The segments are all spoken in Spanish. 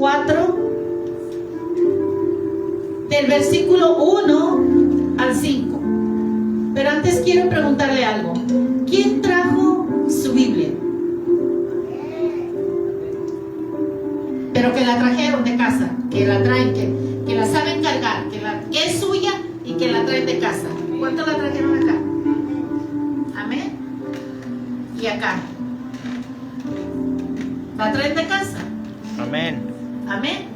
4, del versículo 1 al 5. Pero antes quiero preguntarle algo. ¿Quién trajo su Biblia? Pero que la trajeron de casa, que la traen, que la saben cargar, que es suya y que la traen de casa. ¿Cuántos la trajeron acá? Amén. Y acá. ¿La traen de casa? Amén. Amén.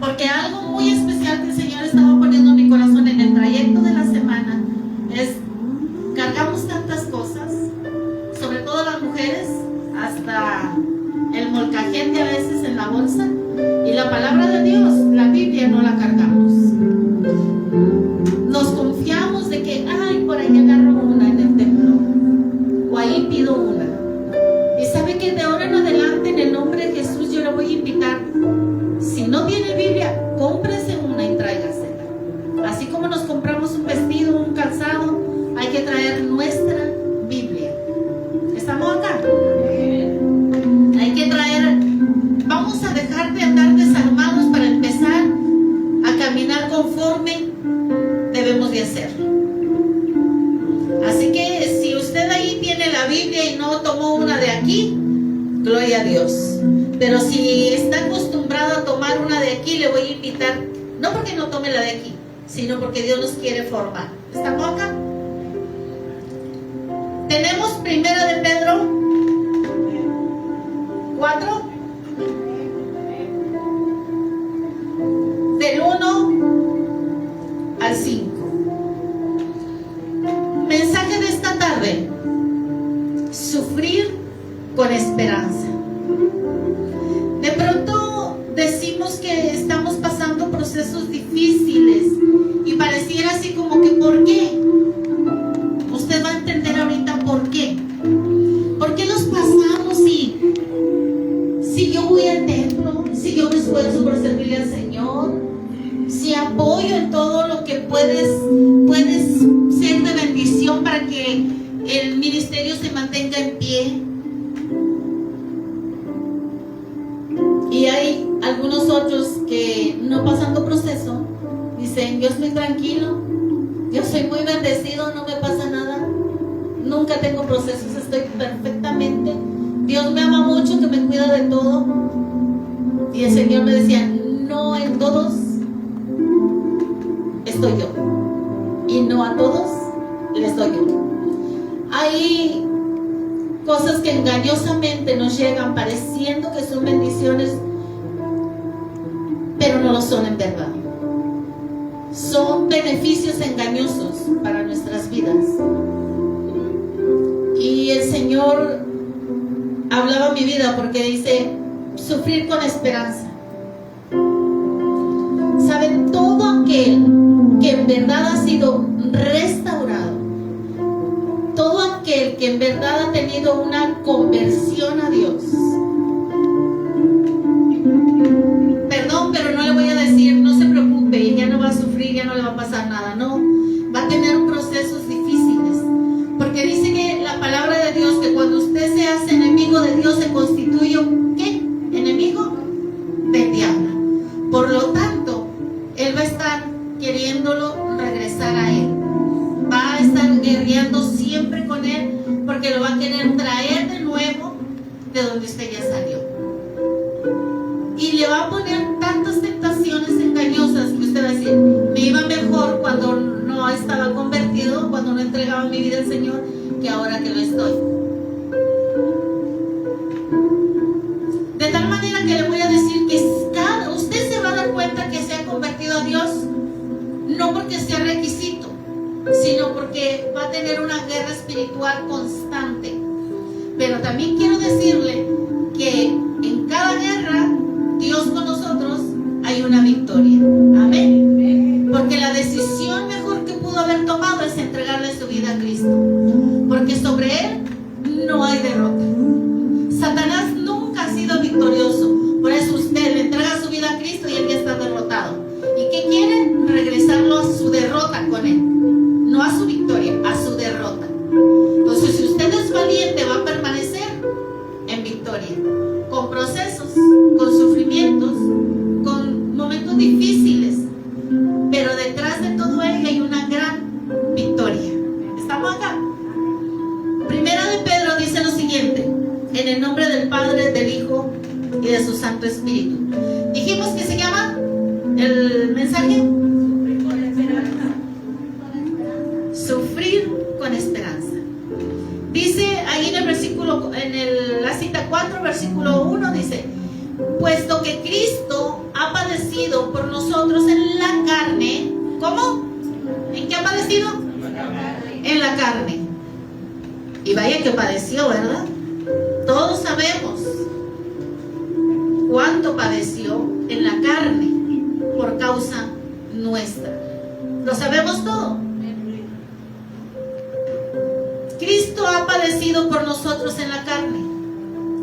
Porque algo muy especial que el Señor estaba poniendo en mi corazón en el trayecto de la semana es: cargamos tantas cosas, sobre todo las mujeres, hasta el molcajete a veces en la bolsa, y la palabra de Dios, la Biblia, no la cargamos. Nos confiamos de que, ay, por ahí agarro una en el templo, o ahí pido una. Y sabe que de ahora en adelante, en el nombre de Jesús, yo le voy a invitar: si no tiene Biblia, cómprese una y tráigasela. Así como nos compramos un vestido, un calzado, hay que traer nuestra Biblia. ¿Estamos acá? Hay que traer. Vamos a dejar de andar desarmados para empezar a caminar conforme debemos de hacer. Así que si usted ahí tiene la Biblia y no tomó una de aquí, gloria a Dios. Pero si está acostumbrado a tomar una de aquí, le voy a invitar, no porque no tome la de aquí, sino porque Dios nos quiere formar. ¿Estamos acá? Tenemos Primera de Pedro 4, del 1 al 5. Mensaje de esta tarde: sufrir con esperanza. De pronto decimos que estamos pasando procesos difíciles y pareciera así como que ¿por qué? Usted va a entender ahorita por qué. ¿Por qué los pasamos si yo voy al templo, si yo me esfuerzo por servirle al Señor, si apoyo en todo lo que puedes ser de bendición para que el ministerio se mantenga en pie? Y hay algunos otros que, no pasando proceso, dicen: yo estoy tranquilo, yo soy muy bendecido, no me pasa nada, nunca tengo procesos, estoy perfectamente, Dios me ama mucho, que me cuida de todo. Y el Señor me decía: no en todos estoy yo, y no a todos les doy yo. Hay cosas que engañosamente nos llegan pareciendo que son bendiciones, pero no lo son en verdad. Son beneficios engañosos para nuestras vidas. Y el Señor hablaba a mi vida porque dice: sufrir con esperanza. ¿Saben? Todo aquel que en verdad ha sido restaurado, todo aquel que en verdad ha tenido una conversión a Dios, perdón, pero no le voy a decir: no se preocupe, ya no va a sufrir, ya no le va a pasar nada. No, va a tener procesos difíciles, porque dice que la palabra de Dios, que cuando usted se hace enemigo de Dios, se constituye ¿qué? Enemigo del diablo. Por lo tanto, él va a estar queriéndolo regresar a él, va a estar guerreando siempre con él, porque lo va a querer traer de nuevo de donde usted ya salió, y le va a poner tantas tentaciones engañosas que usted va a decir: me iba mejor cuando no estaba convertido, cuando no entregaba mi vida al Señor, que ahora que lo estoy. De tal manera que le voy a decir que usted se va a dar cuenta que se ha convertido a Dios, no porque sea requisito, sino porque va a tener una guerra espiritual constante. Pero también quiero decirle que en cada guerra, Dios con nosotros, hay una victoria. Amén. Porque la decisión mejor que pudo haber tomado es entregarle su vida a Cristo, porque sobre él no hay derrota. Satanás nunca ha sido victorioso. Por eso usted le entrega su vida a Cristo y él ya está derrotado. ¿Y qué quiere? Regresarlo a su derrota con él, no a su victoria, a su derrota. Entonces, si usted es valiente, va a permanecer en victoria, con procesos, con sufrimientos, espíritu. Dijimos que se llama el mensaje sufrir con esperanza. Dice ahí en el versículo, la cita 4, versículo 1, dice: puesto que Cristo ha padecido por nosotros en la carne. ¿Cómo? ¿En qué ha padecido? En la carne. Y vaya que padeció, ¿verdad? Todos sabemos cuánto padeció en la carne por causa nuestra. ¿Lo sabemos todo? Cristo ha padecido por nosotros en la carne.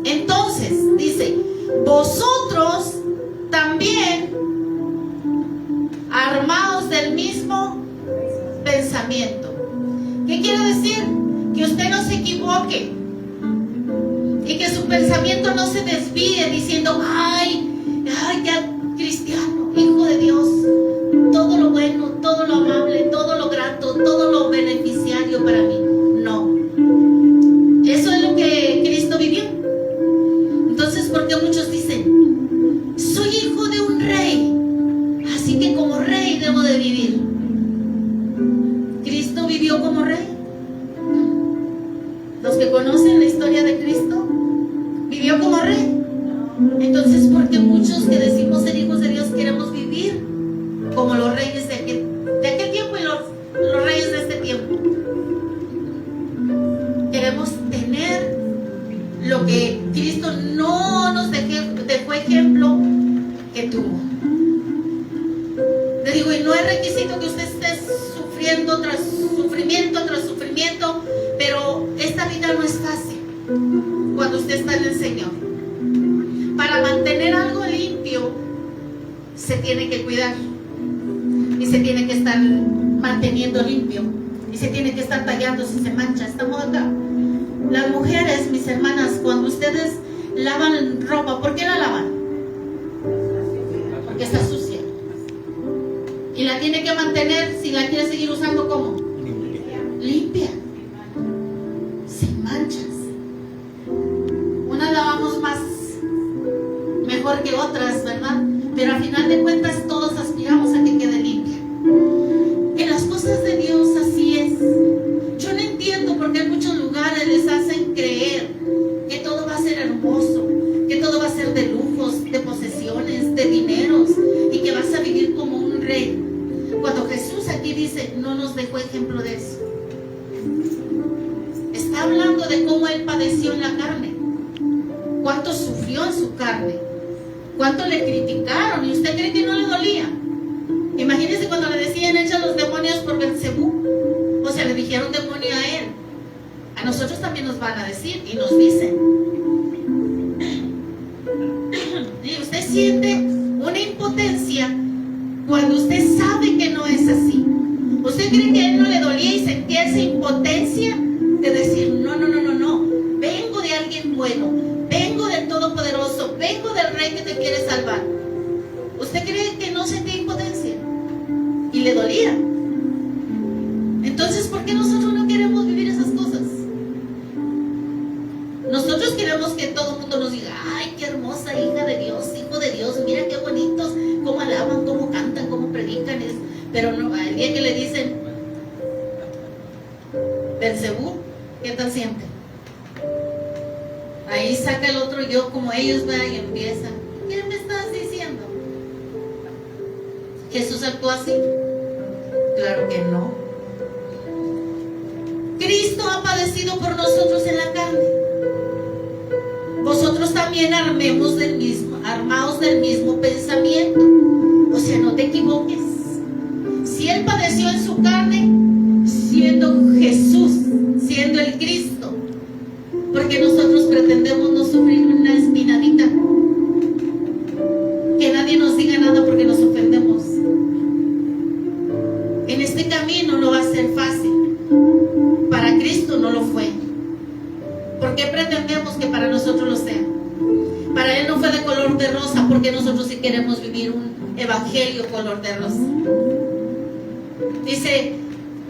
Entonces, dice: vosotros también armaos del mismo pensamiento. ¿Qué quiere decir? Que usted no se equivoque y que su pensamiento no se desvíe diciendo: ay, ya cristiano, hijo de Dios, todo lo bueno, todo lo amable, todo lo grato, todo lo beneficiario para mí. No, eso es lo que Cristo vivió. Entonces, ¿por qué muchos dicen: soy hijo de un rey, así que como rey debo de vivir? ¿Cristo vivió como rey? Los que conocen la historia de Cristo, ¿vivió como rey? Entonces, ¿por qué muchos que decimos ser hijos de Dios queremos vivir como los reyes de aquel tiempo y los reyes de este tiempo? Queremos tener lo que Cristo no nos dejó ejemplo que tuvo. Le digo, y no es requisito que usted esté sufriendo tras sufrimiento, pero esta vida no es fácil cuando usted está en el Señor. Para mantener algo limpio se tiene que cuidar y se tiene que estar manteniendo limpio y se tiene que estar tallando si se mancha. Estamos acá. Las mujeres, mis hermanas, cuando ustedes lavan ropa, ¿por qué la lavan? Porque está sucia y la tiene que mantener. Si la quiere seguir usando, ¿cómo? Limpia, sin manchas. Unas lavamos mejor que otras, ¿verdad? Pero al final de cuentas todos aspiramos a que quede limpia. En las cosas de Dios así es. Yo no entiendo por qué en muchos lugares les hacen creer que todo va a ser hermoso, que todo va a ser de lujos, de posesiones, de dineros, y que vas a vivir como un rey, cuando Jesús aquí dice, no nos dejó ejemplo de eso. Está hablando de cómo Él padeció en la carne, cuánto sufrió en su carne, cuánto le criticaron. ¿Y usted cree que no le dolía? Imagínense cuando le decían: echa los demonios por Belcebú. O sea, le dijeron demonio a él. A nosotros también nos van a decir y nos dicen. Y usted siente una impotencia cuando usted sabe que no es así. ¿Usted cree que a él no le dolía y sentía esa impotencia de decir: no, vengo de alguien bueno, vengo del Todopoderoso, vengo del Rey que te quiere salvar? ¿Usted cree que no sentía impotencia? Y le dolía. Entonces, ¿por qué nosotros no queremos vivir esas cosas? Nosotros queremos que todo el mundo nos diga: ay, qué hermosa hija de Dios, hijo de Dios, mira qué bonitos, cómo alaban, cómo cantan, cómo predican. Pero no, al día que le dicen Belcebú, ¿qué tal siente? Ahí saca el otro yo como ellos, vean, y empieza: ¿qué me estás diciendo? ¿Jesús actuó así? Claro que no. Cristo ha padecido por nosotros en la carne. Vosotros también armaos del mismo pensamiento. O sea, no te equivoques. Si Él padeció en su carne, siendo Jesús, siendo el Cristo, porque nosotros pretendemos no sufrir una espinadita, que nadie nos diga nada porque nos ofendemos. En este camino no va a ser fácil. Para Cristo no lo fue. ¿Por qué pretendemos que para nosotros lo sea? Para Él no fue de color de rosa, porque nosotros sí queremos vivir un evangelio color de rosa. Dice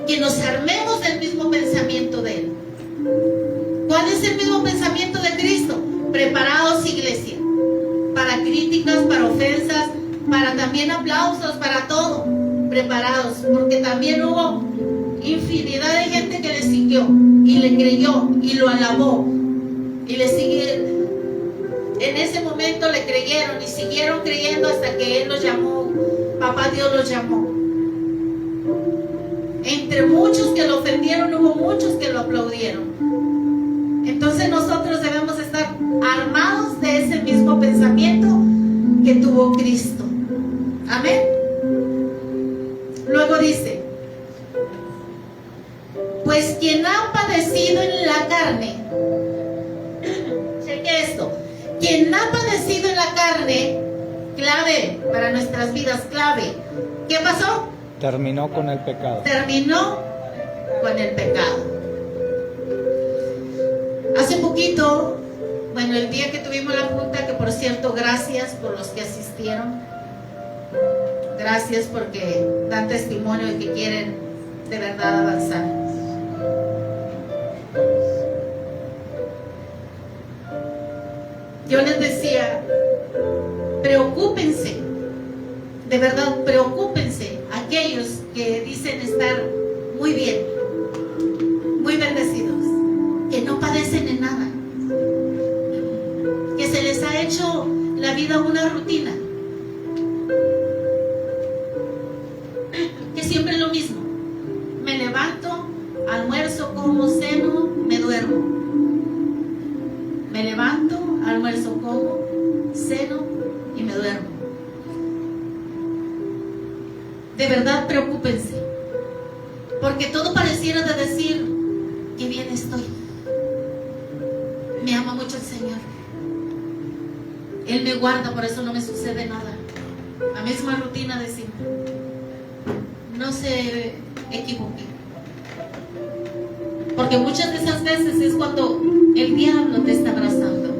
que nos armemos del mismo pensamiento de Él. ¿Cuál es el mismo pensamiento de Cristo? Preparaos, iglesia. para críticas, para ofensas, para también aplausos, para todo, preparados, porque también hubo infinidad de gente que le siguió y le creyó y lo alabó y le siguieron. En ese momento le creyeron y siguieron creyendo hasta que Él los llamó, Papá Dios los llamó. Entre muchos que lo ofendieron, hubo muchos que lo aplaudieron. Entonces nosotros debemos estar armados de ese mismo pensamiento que tuvo Cristo. Amén. Luego dice: pues quien ha padecido en la carne, cheque esto, quien ha padecido en la carne, clave para nuestras vidas, clave. ¿Qué pasó? Terminó con el pecado. Terminó con el pecado. Hace poquito, bueno, el día que tuvimos la junta, que por cierto, gracias por los que asistieron. Gracias porque dan testimonio de que quieren de verdad avanzar. Yo les decía, preocúpense, de verdad, preocúpense, aquellos que dicen estar muy bien, muy bendecidos, que no padecen en nada, que se les ha hecho la vida una rutina, que siempre es lo mismo. Me levanto, almuerzo, como, ceno, me duermo. Me levanto, almuerzo, como, ceno y me duermo. De verdad, preocúpense, porque todo pareciera de decir que bien estoy. Me ama mucho el Señor. Él me guarda, por eso no me sucede nada. La misma rutina de siempre. No se equivoque, porque muchas de esas veces es cuando el diablo te está abrazando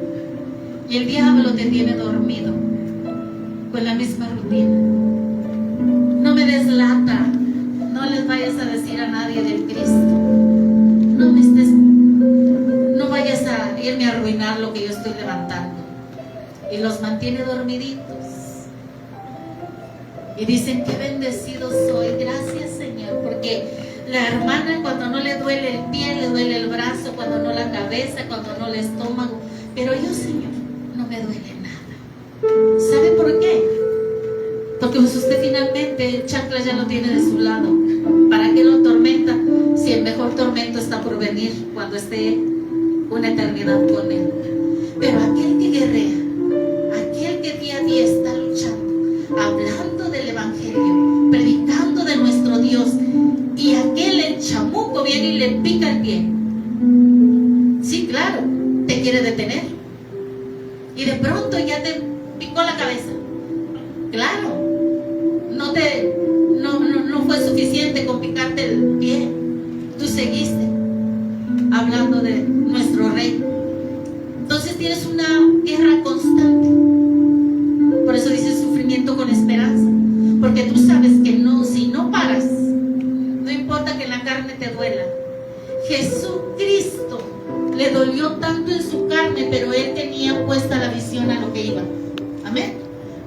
y el diablo te tiene dormido con la misma rutina. No me des lata, no les vayas a decir a nadie del Cristo, no vayas a irme a arruinar lo que yo estoy levantando. Y los mantiene dormiditos y dicen: qué bendecido soy, gracias Señor, porque la hermana, cuando no le duele el pie, le duele el brazo, cuando no la cabeza, cuando no el estómago, pero yo, Señor, no me duele nada. ¿Sabe por qué? Porque pues usted finalmente el chancla ya lo tiene de su lado. ¿Para qué lo tormenta si el mejor tormento está por venir cuando esté una eternidad con Él? Pero aquel que guerrea, aquel que día a día está luchando, hablando del Evangelio, predicando de nuestro Dios, y aquel, el chamuco, viene y le pica el pie. Sí, claro, te quiere detener. Y de pronto ya te picó la cabeza. Claro, no fue suficiente con picarte el pie. Tú seguiste hablando de nuestro Rey. Entonces tienes una guerra constante. Por eso dice sufrimiento con esperanza, porque tú sabes que no, si no paras, no importa que la carne te duela. Jesucristo le dolió tanto en su carne, pero Él tenía puesta la visión a lo que iba. Amén.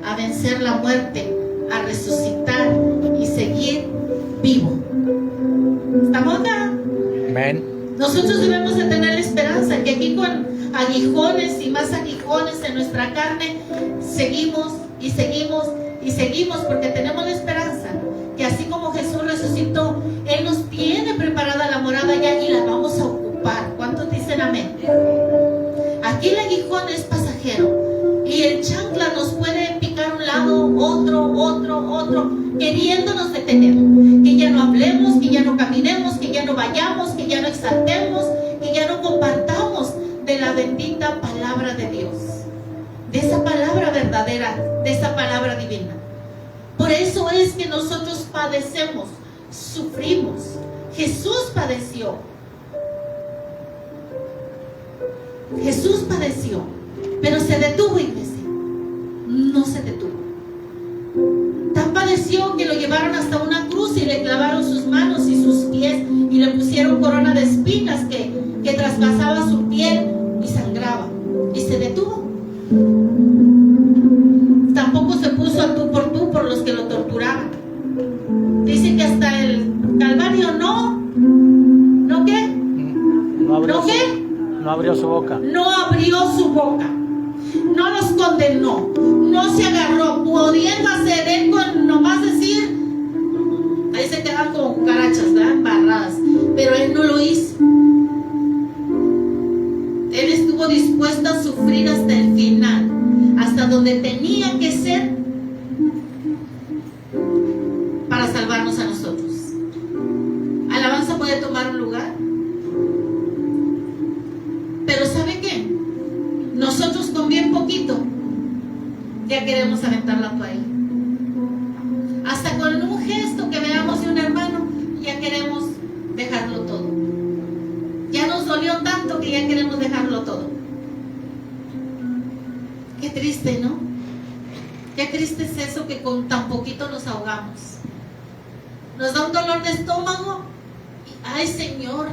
A vencer la muerte, a resucitar y seguir vivo. ¿Estamos acá? Amén. Nosotros debemos de tener la esperanza que aquí, con aguijones y más aguijones en nuestra carne, seguimos y seguimos y seguimos, porque tenemos la esperanza que así como Jesús resucitó, Él nos tiene preparada la morada ya y la vamos a ocupar. ¿Cuántos dicen amén? Aquí el aguijón es pasajero y el chancla nos puede picar un lado, otro, queriéndonos detener, que ya no hablemos, que ya no caminemos, que ya no vayamos, que ya no exaltemos, que ya no compartamos de la bendita palabra de Dios, de esa palabra verdadera, de esa palabra divina. Por eso es que nosotros padecemos, sufrimos. Jesús padeció. Jesús padeció, pero se detuvo, iglesia. No se detuvo. Tan padeció que lo llevaron hasta una cruz y le clavaron sus manos y sus pies y le pusieron corona de espinas que traspasaba su piel y sangraba. Y se detuvo. abrió su boca. No abrió su boca. No los condenó. No se agarró. Pudiendo hacer él con nomás decir, ahí se quedan como cucarachas, ¿verdad? Embarradas. Pero él no lo hizo. Él estuvo dispuesto a sufrir hasta el final, hasta donde tenía que ser para salvarnos a nosotros. Alabanza puede tomar un lugar. Pero ¿sabe qué? Nosotros con bien poquito ya queremos aventar la toalla. Hasta con un gesto que veamos de un hermano ya queremos dejarlo todo. Ya nos dolió tanto que ya queremos dejarlo todo. Qué triste, ¿no? Qué triste es eso, que con tan poquito nos ahogamos. Nos da un dolor de estómago y, ay Señor,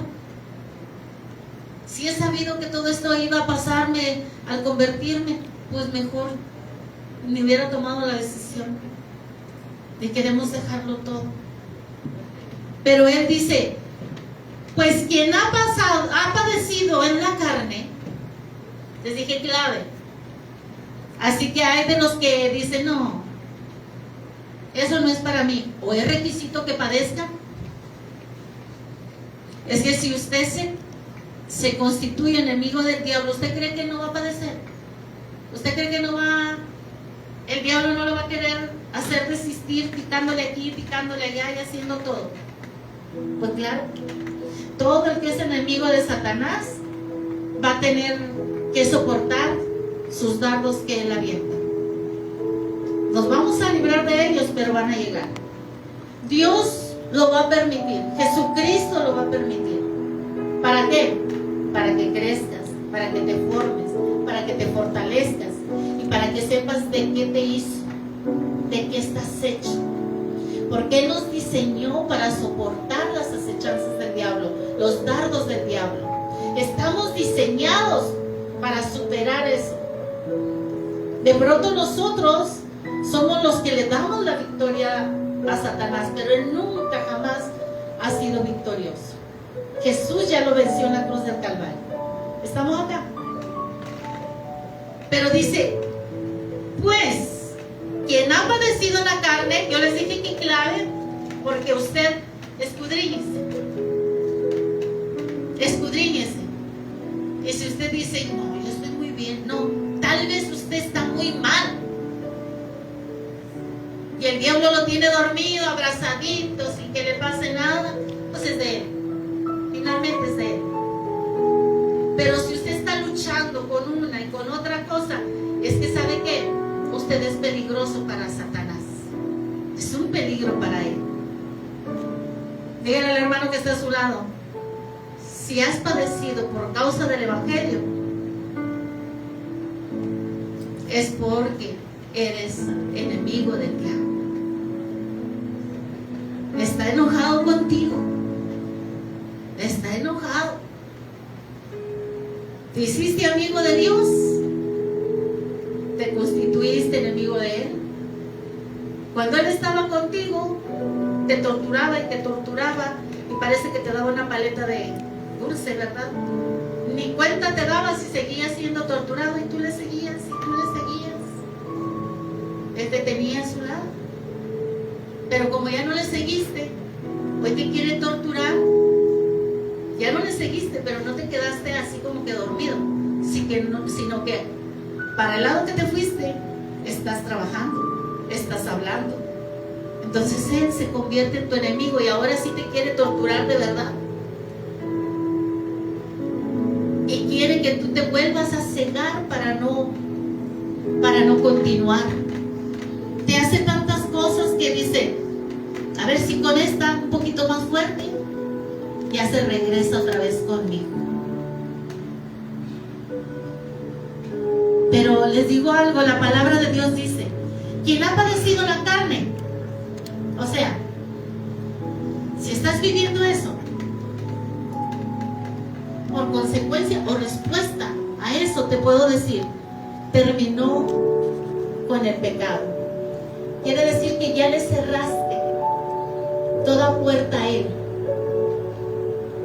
si he sabido que todo esto iba a pasarme al convertirme, pues mejor me hubiera tomado la decisión de queremos dejarlo todo. Pero Él dice, pues quien ha padecido en la carne, les dije clave. Así que hay de los que dicen, no, eso no es para mí, o es requisito que padezca. Es que si usted se constituye enemigo del diablo, ¿usted cree que no va a padecer? ¿Usted cree que no va, el diablo no lo va a querer hacer resistir, picándole aquí, picándole allá y haciendo todo? Pues claro, todo el que es enemigo de Satanás va a tener que soportar sus dardos que él avienta. Nos vamos a librar de ellos, pero van a llegar. Dios lo va a permitir, Jesucristo lo va a permitir. ¿Para qué? Para que crezcas, para que te formes, para que te fortalezcas y para que sepas de qué te hizo, de qué estás hecho. Porque Él nos diseñó para soportar las acechanzas del diablo, los dardos del diablo. Estamos diseñados para superar eso. De pronto nosotros somos los que le damos la victoria a Satanás, pero Él nunca jamás ha sido victorioso. Jesús ya lo venció en la cruz del Calvario. ¿Estamos acá? Pero dice, pues, quien ha padecido en la carne, yo les dije que clave, porque usted escudriñese. Escudriñese. Y si usted dice, no, yo estoy muy bien, no, tal vez usted está muy mal. Y el diablo lo tiene dormido, abrazadito, sin que le pase nada, pues es de él. Finalmente es de él. Pero si usted está luchando con una y con otra cosa, es que sabe que usted es peligroso para Satanás. Es un peligro para él. Dígale al hermano que está a su lado, si has padecido por causa del Evangelio, es porque eres enemigo del diablo. Está enojado contigo. Está enojado. Te hiciste amigo de Dios. Te constituiste enemigo de Él. Cuando Él estaba contigo, te torturaba y te torturaba. Y parece que te daba una paleta de dulce, ¿verdad? Ni cuenta te daba si seguías siendo torturado y tú le seguías, y tú le seguías. Él te tenía a su lado. Pero como ya no le seguiste, hoy te quiere torturar. Ya no le seguiste, pero no te quedaste así como que dormido, sino que para el lado que te fuiste, estás trabajando, estás hablando. Entonces Él se convierte en tu enemigo y ahora sí te quiere torturar de verdad. Y quiere que tú te vuelvas a cegar para no continuar. Te hace tantas cosas que dice, a ver si con esta un poquito más fuerte, ya se regresa otra vez conmigo. Pero les digo algo, la palabra de Dios dice, quien ha padecido la carne, o sea, si estás viviendo eso, por consecuencia o respuesta a eso te puedo decir, terminó con el pecado. Quiere decir que ya le cerraste toda puerta a Él,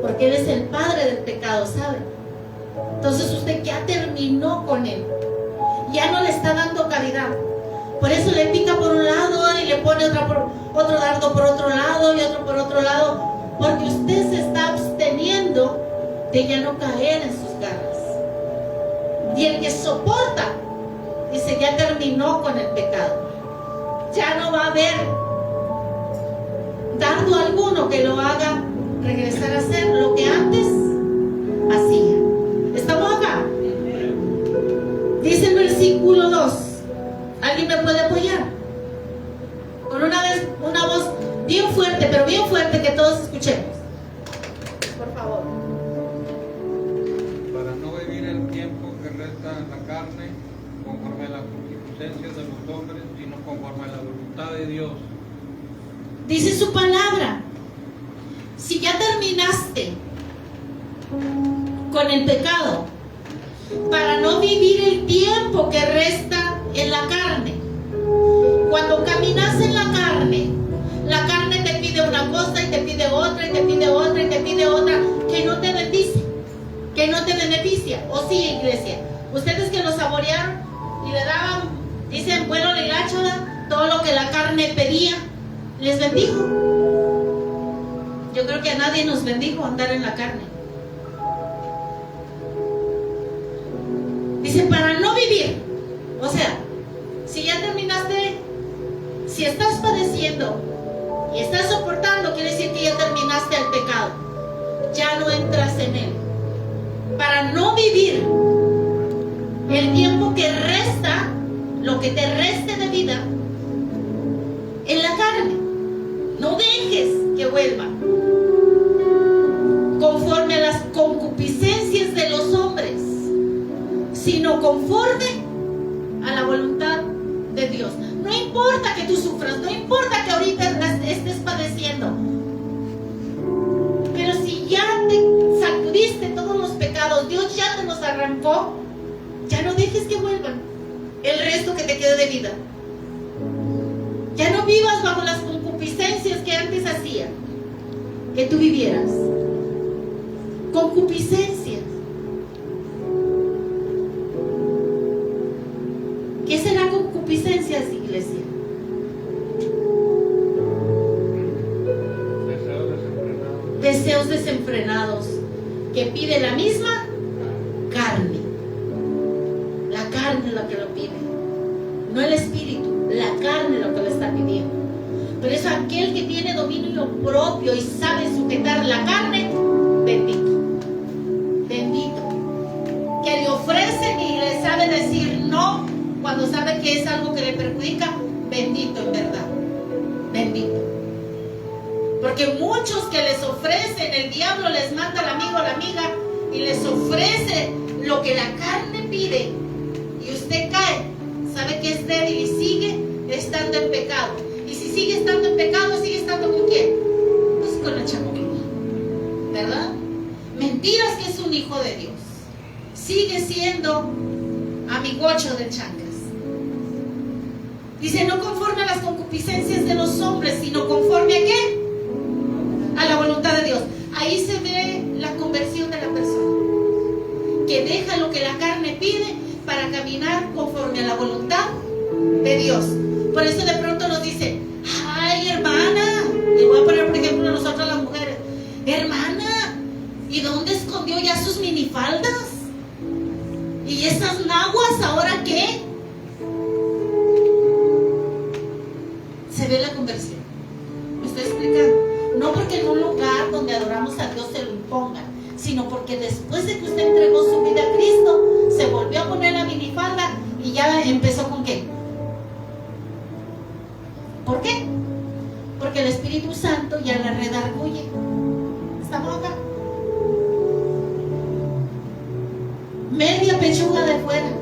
porque Él es el padre del pecado, ¿sabe? Entonces usted ya terminó con él. Ya no le está dando cavidad. Por eso le pica por un lado y le pone otro dardo por otro lado y otro por otro lado. Porque usted se está absteniendo de ya no caer en sus garras. Y el que soporta, dice, ya terminó con el pecado. Ya no va a haber dardo alguno que lo haga regresar a hacer lo que antes hacía. ¿Estamos acá? Dice el versículo 2. ¿Alguien me puede apoyar? Con una voz bien fuerte, pero bien fuerte, que todos escuchemos. Por favor. Para no vivir el tiempo que resta en la carne conforme a las concupiscencias de los hombres, sino conforme a la voluntad de Dios. Dice su palabra: si ya terminaste con el pecado, para no vivir el tiempo que resta en la carne. Cuando caminas en la carne te pide una cosa y te pide otra y te pide otra y te pide otra, que no te bendice, que no te beneficia. ¿O sí, iglesia? Ustedes que lo saborearon y le daban, dicen, bueno, la hilacha, todo lo que la carne pedía, les bendijo. Yo creo que a nadie nos bendijo andar en la carne. Dice, para no vivir. O sea, si ya terminaste, si estás padeciendo y estás soportando, quiere decir que ya terminaste el pecado. Ya no entras en él. Para no vivir el tiempo que resta, lo que te reste de vida, en la carne. No dejes que vuelva conforme a las concupiscencias de los hombres, sino conforme a la voluntad de Dios. No importa que tú sufras, no importa que ahorita estés padeciendo, pero si ya te sacudiste todos los pecados, Dios ya te los arrancó, ya no dejes que vuelvan el resto que te quede de vida. Ya no vivas bajo las concupiscencias que antes hacía que tú vivieras. Concupiscencias. ¿Qué será concupiscencias, iglesia? Deseos desenfrenados que pide la misma carne. La carne es la que lo pide, no el espíritu. La carne es lo que le está pidiendo. Pero es aquel que tiene dominio propio y sabe sujetar la carne, bendito, bendito, que le ofrecen y le sabe decir no cuando sabe que es algo que le perjudica. Bendito, en verdad, bendito. Porque muchos que les ofrecen, el diablo les manda al amigo o la amiga y les ofrece lo que la carne pide, y usted cae, sabe que es débil y sigue estando en pecado. Y si sigue estando en pecado, sigue estando ¿con quién? Pues con la chamuquilla, ¿verdad? Mentiras que es un hijo de Dios. Sigue siendo amigocho de chancas. Dice, no conforme a las concupiscencias de los hombres, sino conforme a ¿qué? A la voluntad de Dios. Ahí se ve la conversión de la persona, que deja lo que la carne pide para caminar conforme a la voluntad de Dios. Por eso de pronto nos dice, ay, hermana, le voy a poner por ejemplo a nosotras las mujeres, hermana, ¿y dónde escondió ya sus minifaldas? ¿Y esas naguas ahora qué? Se ve la conversión. ¿Me estoy explicando? No porque en un lugar donde adoramos a Dios se lo impongan, sino porque después de que usted entregó su vida a Cristo, se volvió a poner la minifalda y ya empezó ¿con qué? ¿Por qué? Porque el Espíritu Santo ya la redarguye. ¿Estamos acá? Media pechuga de fuera,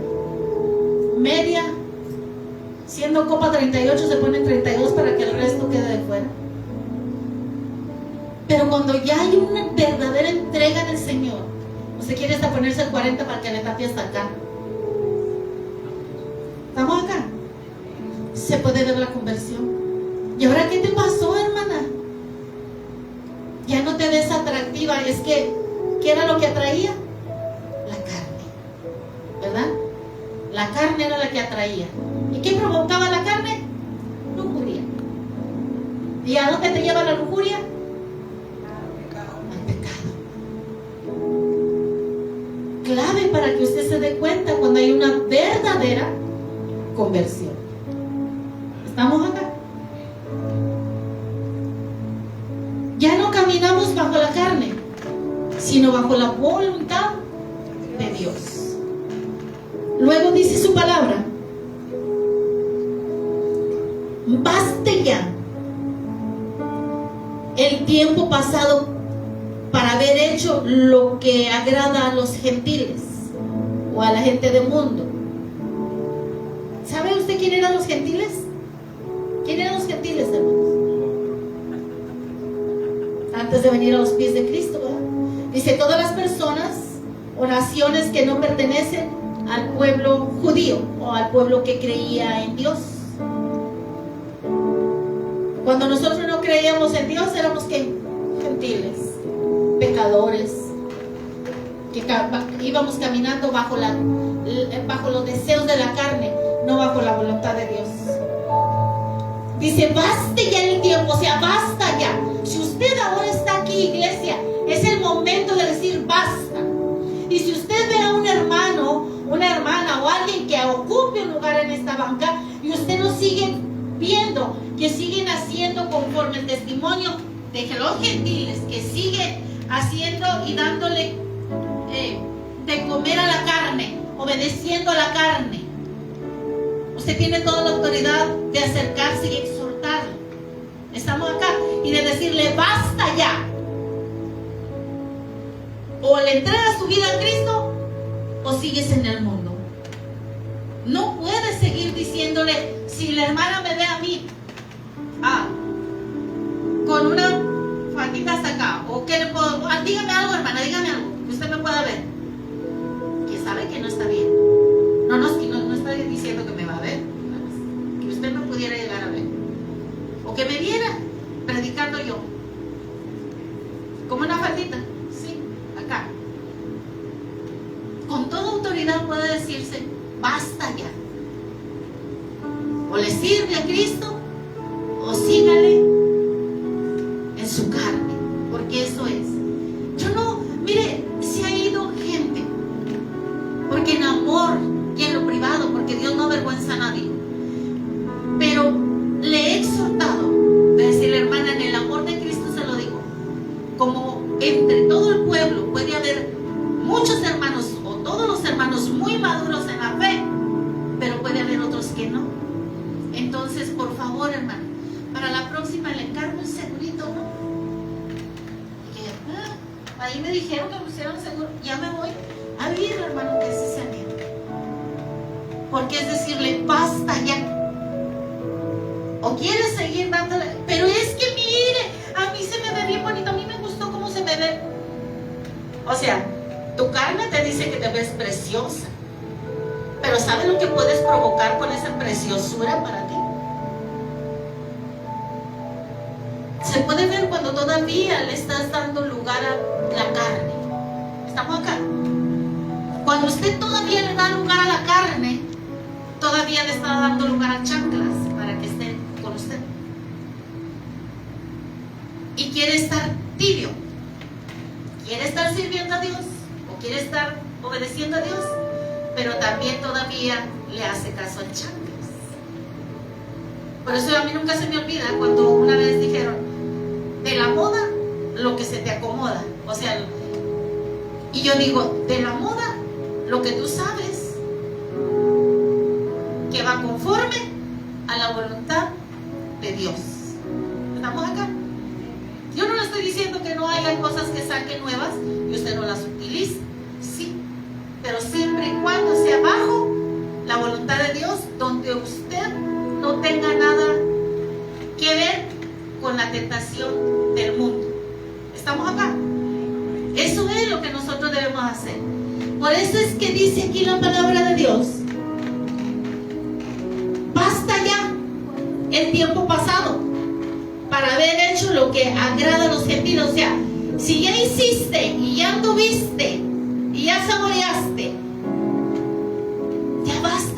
media, siendo copa 38 se pone 32 para que el resto quede de fuera. Pero cuando ya hay una verdadera entrega en el Señor, usted quiere hasta ponerse el 40 para que le tape hasta acá. ¿Estamos acá? Se puede ver la conversión. ¿Y ahora qué te pasó, hermana? Ya no te ves atractiva. Es que, ¿qué era lo que atraía? La La carne era la que atraía. ¿Y qué provocaba la carne? Lujuria. ¿Y a dónde te lleva la lujuria? Al pecado. Clave para que usted se dé cuenta cuando hay una verdadera conversión. ¿Estamos acá? Ya no caminamos bajo la carne, sino bajo la voluntad de Dios. Luego dice su palabra: baste ya el tiempo pasado para haber hecho lo que agrada a los gentiles o a la gente del mundo. ¿Sabe usted quién eran los gentiles? ¿Quién eran los gentiles, hermanos? Antes de venir a los pies de Cristo, ¿verdad? Dice: todas las personas o naciones que no pertenecen al pueblo judío o al pueblo que creía en Dios. Cuando nosotros no creíamos en Dios, éramos ¿qué? Gentiles, pecadores, que íbamos caminando bajo los deseos de la carne, no bajo la voluntad de Dios. Dice: baste ya el tiempo, o sea, basta ya. Si usted ahora está aquí, iglesia, es el momento de decir basta. Y si usted ve a un hermano, una hermana o alguien que ocupe un lugar en esta banca y usted lo sigue viendo que siguen haciendo conforme el testimonio de los gentiles, que siguen haciendo y dándole de comer a la carne, obedeciendo a la carne, usted tiene toda la autoridad de acercarse y exhortarlo. Estamos acá y de decirle: basta ya. O le entregas tu vida a Cristo o sigues en el mundo. No puedes seguir diciéndole: si la hermana me ve a mí con una faldita hasta acá, o que le puedo, dígame algo, hermana, dígame algo que usted me pueda ver, que sabe que no está bien. No está diciendo que me va a ver, que usted me pudiera llegar a ver, o que me viera predicando yo como una faldita, sí, acá. Con toda autoridad puede decirse: basta ya. O le sirve a Cristo o sígale en su carne, porque eso es. Mire, se ha ido gente porque en amor y en lo privado, porque Dios no avergüenza a nadie, pero le he exhortado de decirle: hermana, en el amor de Cristo se lo digo, como entre todo el pueblo puede haber muchos hermanos o todos los hermanos muy maduros en la fe, pero puede haber otros que no. Entonces, por favor, hermano, para la próxima le encargo un segurito, ¿no? Ahí me dijeron que pusieron seguro, ya me voy a vivir, hermano, que sí sea mío. Porque es decirle: basta ya. O quieres seguir dándole, pero es que mire, a mí se me ve bien bonito, a mí me gustó cómo se me ve. O sea, tu carne te dice que te ves preciosa, pero ¿sabes lo que puedes provocar con esa preciosura para ti? Se puede ver cuando todavía le estás dando lugar a la carne. ¿Estamos acá? Cuando usted todavía le da lugar a la carne, todavía le está dando lugar a chanclas para que esté con usted. Y quiere estar tibio, quiere estar sirviendo a Dios, o quiere estar obedeciendo a Dios, pero también todavía le hace caso a chanclas. Por eso a mí nunca se me olvida cuando una vez dijeron: de la moda lo que se te acomoda. O sea, y yo digo: de la moda lo que tú sabes que va conforme a la voluntad de Dios. ¿Estamos acá? Yo no le estoy diciendo que no haya cosas que saquen nuevas y usted no las utilice, sí, pero siempre y cuando sea bajo la voluntad de Dios, donde usted no tenga nada que ver con la tentación del mundo. ¿Estamos acá? Eso es lo que nosotros debemos hacer. Por eso es que dice aquí la palabra de Dios: basta ya el tiempo pasado para haber hecho lo que agrada a los gentiles. O sea, si ya hiciste y ya anduviste y ya saboreaste, ya basta.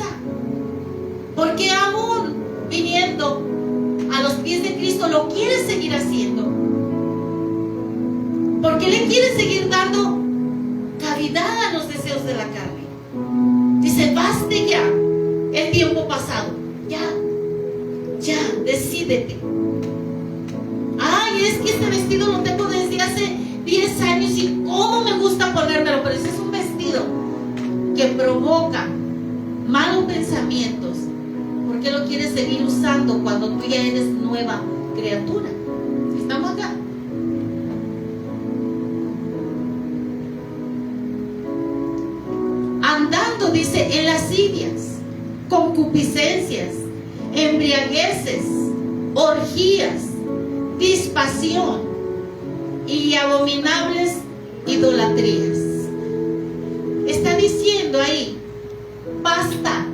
pies de Cristo, lo quiere seguir haciendo. Porque le quiere seguir dando cavidad a los deseos de la carne. Dice, baste ya el tiempo pasado. Ya, decídete. Ay, es que este vestido lo tengo desde hace 10 años y cómo me gusta ponérmelo, pero ese es un vestido que provoca malos pensamientos. ¿Por qué lo quieres seguir usando cuando tú ya eres nueva criatura? ¿Estamos acá? Andando, dice, en lascivias, concupiscencias, embriagueces, orgías, dispasión y abominables idolatrías. Está diciendo ahí, basta,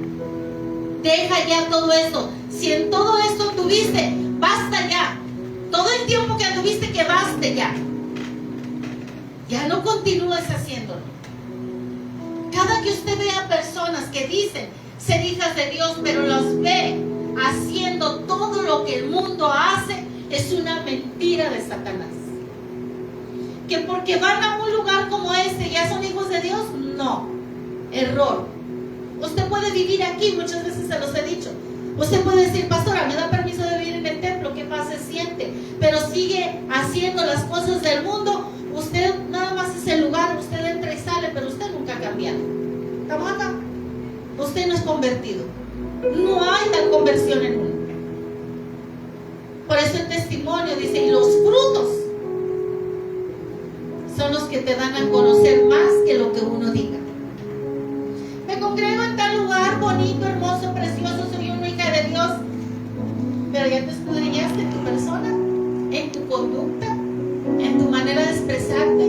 deja ya todo esto. Si en todo esto tuviste, basta ya. Todo el tiempo que tuviste, que baste ya. Ya no continúes haciéndolo. Cada que usted vea personas que dicen ser hijas de Dios, pero los ve haciendo todo lo que el mundo hace, es una mentira de Satanás. Que porque van a un lugar como este ya son hijos de Dios, no, error. Usted puede vivir aquí, muchas veces se los he dicho. Usted puede decir, pastora, me da permiso de vivir en el templo, ¿qué paz se siente? Pero sigue haciendo las cosas del mundo. Usted nada más es el lugar, usted entra y sale, pero usted nunca ha cambiado. ¿Estamos acá? Usted no es convertido. No hay tal conversión en uno. Por eso el testimonio dice, y los frutos son los que te dan a conocer más que lo que uno diga. Me congrego en tal lugar bonito, hermoso, precioso, soy una hija de Dios, pero ya te escudriñaste en tu persona, en tu conducta, en tu manera de expresarte,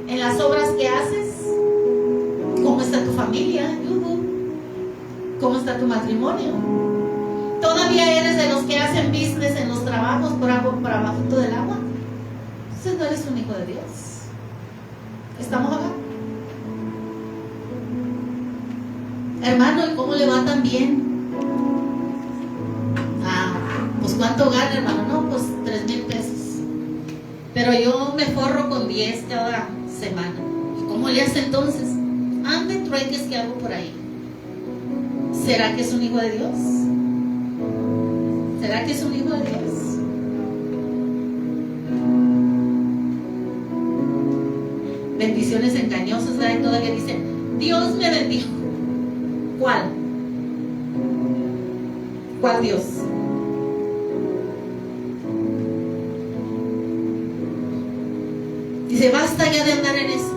en las obras que haces. ¿Cómo está tu familia? ¿Cómo está tu matrimonio? ¿Todavía eres de los que hacen business en los trabajos por abajo del agua? Entonces no eres un hijo de Dios. ¿Estamos acá? Hermano, ¿y cómo le va tan bien? Pues ¿cuánto gana, hermano? No, pues 3,000 pesos. Pero yo me forro con 10 cada semana. ¿Y cómo le hace entonces? Ande trueques que hago por ahí. ¿Será que es un hijo de Dios? ¿Será que es un hijo de Dios? Bendiciones engañosas, ¿verdad? Y todavía dicen, Dios me bendijo. ¿Cuál? ¿Cuál Dios? Dice, basta ya de andar en eso.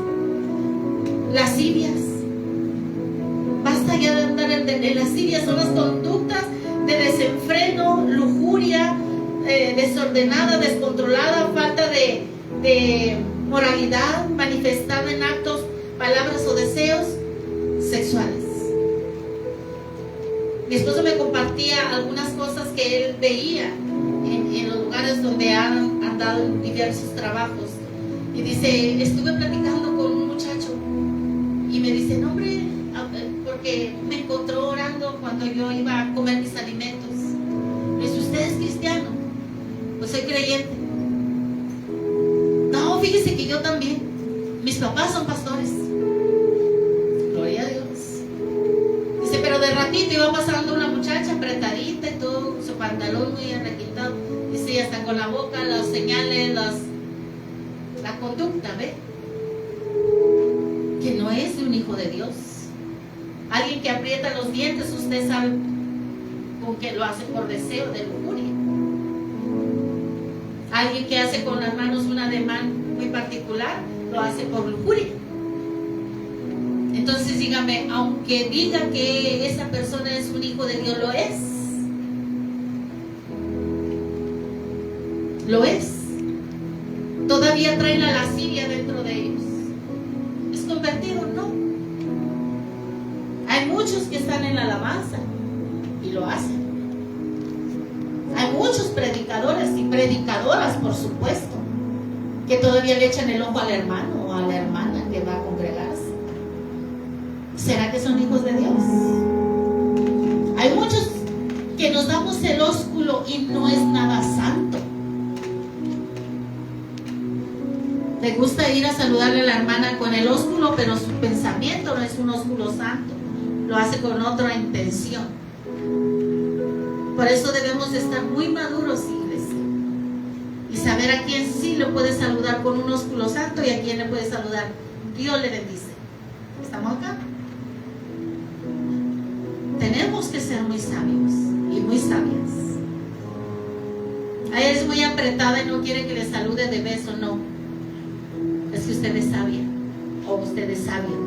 Lascivias. Basta ya de andar en lascivias. Son las conductas de desenfreno, lujuria, desordenada, descontrolada, falta de moralidad manifestada en actos, palabras o deseos sexuales. Mi esposo me compartía algunas cosas que él veía en los lugares donde han andado en diversos trabajos. Y dice, estuve platicando con un muchacho y me dice, no hombre, porque me encontró orando cuando yo iba a comer mis alimentos. Me dice, ¿usted es cristiano? Pues soy creyente. No, fíjese que yo también. Mis papás son pastores. Gloria a Dios. Dice, pero de ratito iba pasando una muchacha apretadita y todo, su pantalón muy arrequintado. Dice, y hasta con la boca, las señales, la conducta, ¿ve? Que no es de un hijo de Dios. Alguien que aprieta los dientes, usted sabe con que lo hace por deseo de lujuria. Alguien que hace con las manos un ademán muy particular, lo hace por lujuria. Entonces dígame, aunque diga que esa persona es un hijo de Dios, ¿lo es? ¿Lo es? Todavía traen la lascivia dentro de ellos. ¿Es convertido? No. Hay muchos que están en la alabanza y lo hacen. Hay muchos predicadores y predicadoras, por supuesto, que todavía le echan el ojo al hermano o a la hermana que va a congregarse. ¿Será que son hijos de Dios? Hay muchos que nos damos el ósculo y no es nada santo. Le gusta ir a saludarle a la hermana con el ósculo, pero su pensamiento no es un ósculo santo, lo hace con otra intención. Por eso debemos de estar muy maduros, iglesia, y saber a quién sí lo puede saludar con un ósculo santo y a quién le puede saludar. Dios le bendice. ¿Estamos acá? Tenemos que ser muy sabios y muy sabias. A ella es muy apretada y no quiere que le salude de beso, no. Es que usted es sabia o usted es sabio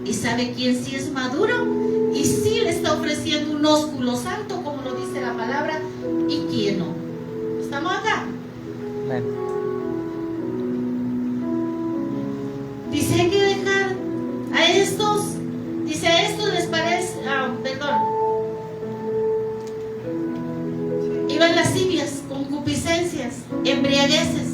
y sabe quién sí es maduro y sí le está ofreciendo un ósculo santo, como lo dice la palabra, y quién no. ¿Estamos acá? Amén. Dice, hay que dejar a estos, dice, a estos les parece, iban lascivias, concupiscencias, embriagueces.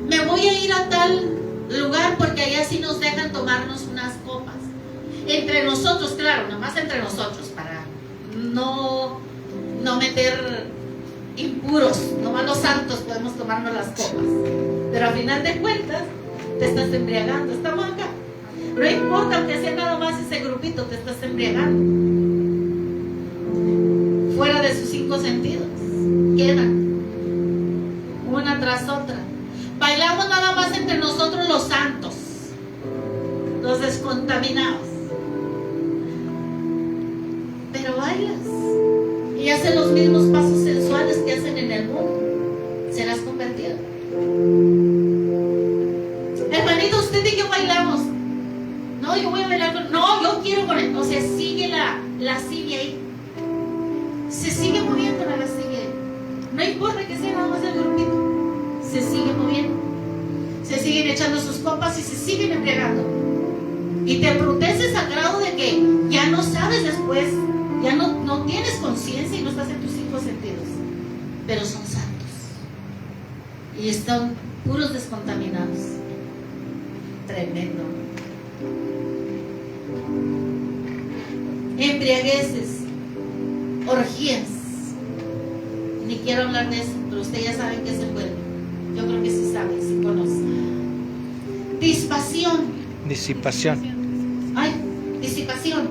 Me voy a ir a tal lugar porque allá sí nos dejan tomarnos unas copas. Entre nosotros, claro, nomás entre nosotros, para no meter impuros, nomás los santos podemos tomarnos las copas. Pero a final de cuentas, te estás embriagando. Estamos acá. No importa, aunque sea nada más ese grupito, te estás embriagando. Fuera de sus 5 sentidos. Quedan una tras otra. Bailamos nada más entre nosotros los santos, los descontaminados. Pero bailas y hacen los mismos pasos sensuales que hacen en el mundo. ¿Serás convertido? Hermanito, usted y yo bailamos. No, yo voy a bailar con... No, yo quiero con él. O sea, sigue la lascivia ahí. Se sigue moviendo la lascivia ahí. No importa que sea nada más el grupito. Se sigue moviendo, se siguen echando sus copas y se siguen embriagando. Y te embruteces al grado de que ya no sabes después, ya no tienes conciencia y no estás en tus 5 sentidos. Pero son santos y están puros descontaminados. Tremendo. Embriagueces, orgías. Ni quiero hablar de eso, pero ustedes ya saben que se envuelve. Yo creo que sí sabe, sí conoce. Disipación. Ay, disipación.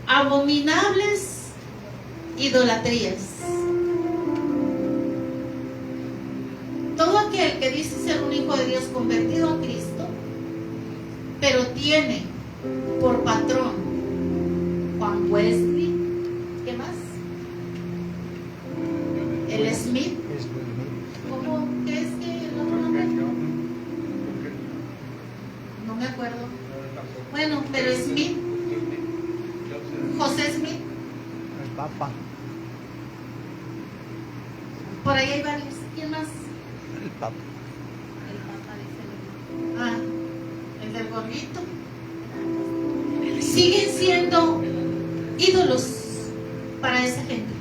Abominables idolatrías. Todo aquel que dice ser un hijo de Dios convertido a Cristo, pero tiene por patrón Juan Wesley, ¿qué más? El Smith. ¿Cómo? ¿Qué es que el otro nombre? No me acuerdo. Bueno, pero Smith, José Smith. El Papa. Por ahí hay varios. ¿Quién más? El Papa. El Papa dice. Ah, el del gorrito. Siguen siendo ídolos para esa gente.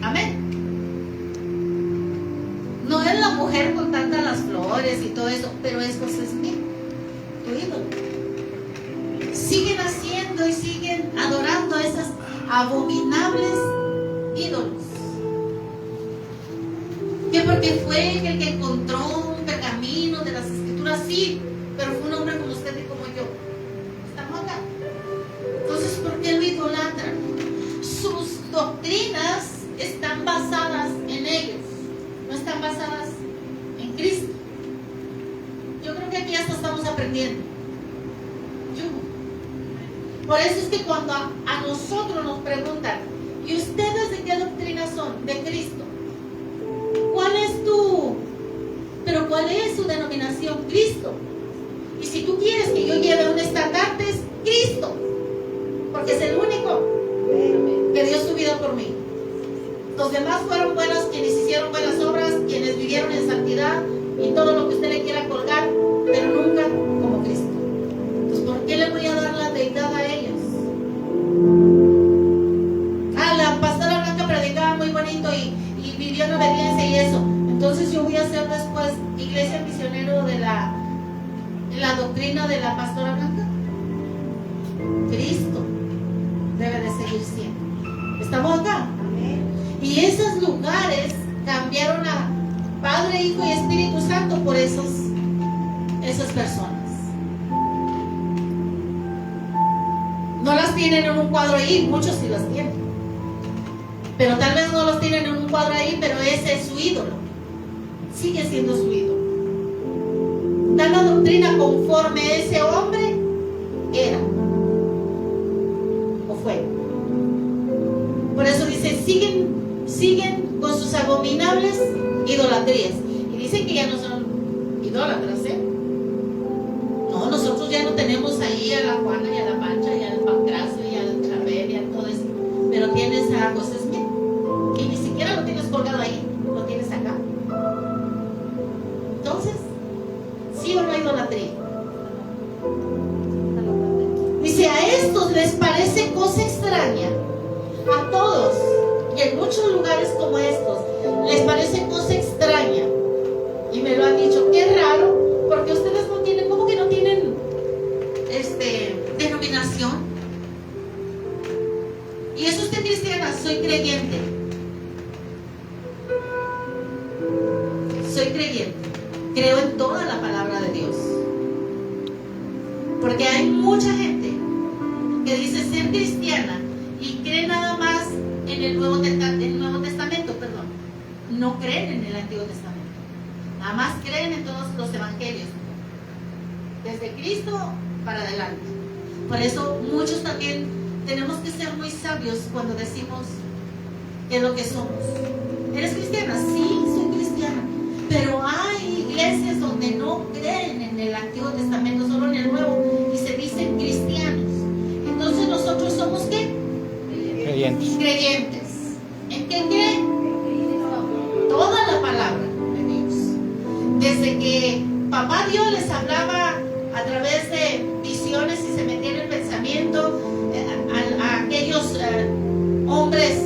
Amén. No es la mujer con tantas las flores y todo eso, pero es José Smith, tu ídolo. Siguen haciendo y siguen adorando a esas abominables ídolos. Que porque fue el que encontró un pergamino de las escrituras, sí, pero fue un hombre como usted y como yo. ¿Estamos acá? Entonces, ¿por qué lo idolatran? Sus doctrinas están basadas en ellos, no están basadas en Cristo. Yo creo que aquí hasta estamos aprendiendo. Por eso es que cuando a nosotros nos preguntan, ¿y ustedes de qué doctrina son? De Cristo. ¿Cuál es su denominación? Cristo. Y si tú quieres que yo lleve un estandarte, es Cristo, porque es el único que dio su vida por mí. Los demás fueron buenos, quienes hicieron buenas obras, quienes vivieron en santidad y todo lo que usted le quiera colgar, pero nunca como Cristo. Entonces, ¿por qué le voy a dar la deidad a ellos? Ah, la pastora Blanca predicaba muy bonito y vivió en obediencia y eso. Entonces yo voy a hacer después iglesia misionero doctrina de la pastora Blanca? Cristo debe de seguir siendo. ¿Estamos acá? Y esos lugares cambiaron a Padre, Hijo y Espíritu Santo por esas personas. No las tienen en un cuadro ahí, muchos sí las tienen. Pero tal vez no los tienen en un cuadro ahí, pero ese es su ídolo. Sigue siendo su ídolo. Da la doctrina conforme ese hombre era o fue. Por eso dice, siguen con sus abominables idolatrías. Y dicen que ya no son idólatras, ¿eh? No, nosotros ya no tenemos ahí a la Juana y a la Pancha y al Pancracio y al Chabel y a todo eso. Pero tienes a José Smith, que ni siquiera lo tienes colgado ahí, lo tienes acá. Entonces, ¿sí o no idolatría? Dice, a estos les parece cosa extraña, a todos, y en muchos lugares como estos, les parece cosa extraña. Y me lo han dicho, qué raro, porque ustedes no tienen, ¿cómo que no tienen denominación? Y es usted cristiana, soy creyente. Soy creyente. Creo en toda la palabra de Dios. Porque hay mucha gente que dice ser cristiana y cree nada más en el Nuevo Testamento, perdón. No creen en el Antiguo Testamento. Nada más creen en todos los evangelios. Desde Cristo para adelante. Por eso muchos también tenemos que ser muy sabios cuando decimos qué es lo que somos. ¿Eres cristiana? Sí, soy cristiana. Pero hay iglesias donde no creen en el Antiguo Testamento, solo en el Nuevo, y se dicen cristianos. Entonces nosotros somos ¿qué? Creyentes. ¿En qué creen? Toda la palabra de Dios. Desde que Papá Dios les hablaba a través de visiones y se metía en el pensamiento a aquellos hombres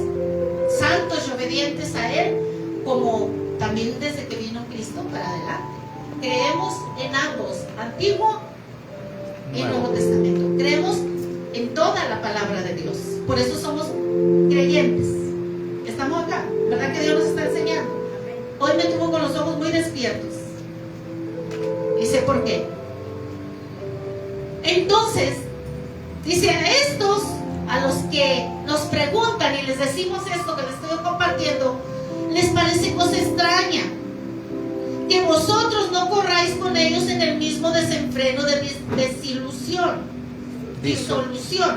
santos y obedientes a Él, como también desde que vino Cristo para adelante. Creemos en ambos, Antiguo y Nuevo Testamento. Creemos en toda la palabra de Dios. Por eso somos creyentes. Estamos acá, ¿verdad que Dios nos está enseñando? Hoy me tuvo con los ojos muy despiertos. Y sé por qué. Entonces, dice a estos, a los que nos preguntan y les decimos esto que les estoy compartiendo, les parece cosa extraña que vosotros no corráis con ellos en el mismo desenfreno de disolución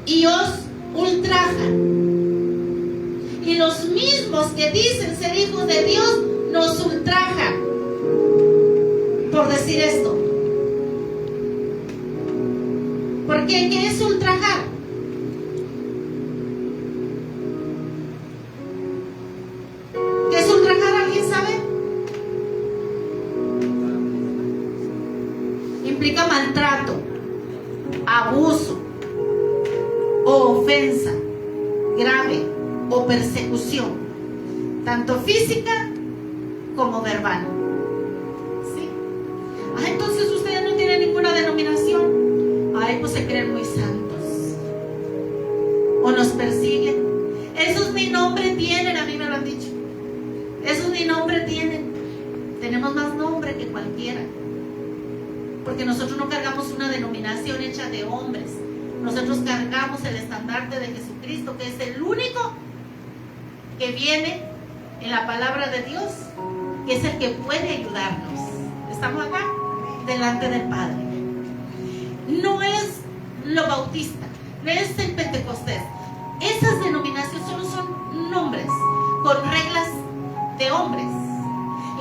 y os ultrajan. Y los mismos que dicen ser hijos de Dios nos ultrajan por decir esto. ¿Por qué? ¿Qué es ultrajar? ¿Qué es ultrajar? ¿Alguien sabe? Implica maltrato, abuso o ofensa grave o persecución, tanto física como verbal. ¿Sí? Entonces ustedes no tienen ninguna denominación. Ay, pues se creen muy santos. O nos persiguen. Esos ni nombre tienen, a mí me lo han dicho. Esos ni nombre tienen. Tenemos más nombre que cualquiera. Porque nosotros no cargamos una denominación hecha de hombres. Nosotros cargamos el estandarte de Jesucristo, que es el único que viene en la palabra de Dios, que es el que puede ayudarnos. ¿Estamos acá? Delante del Padre. No es lo bautista, no es el Pentecostés. Esas denominaciones solo son nombres con reglas de hombres.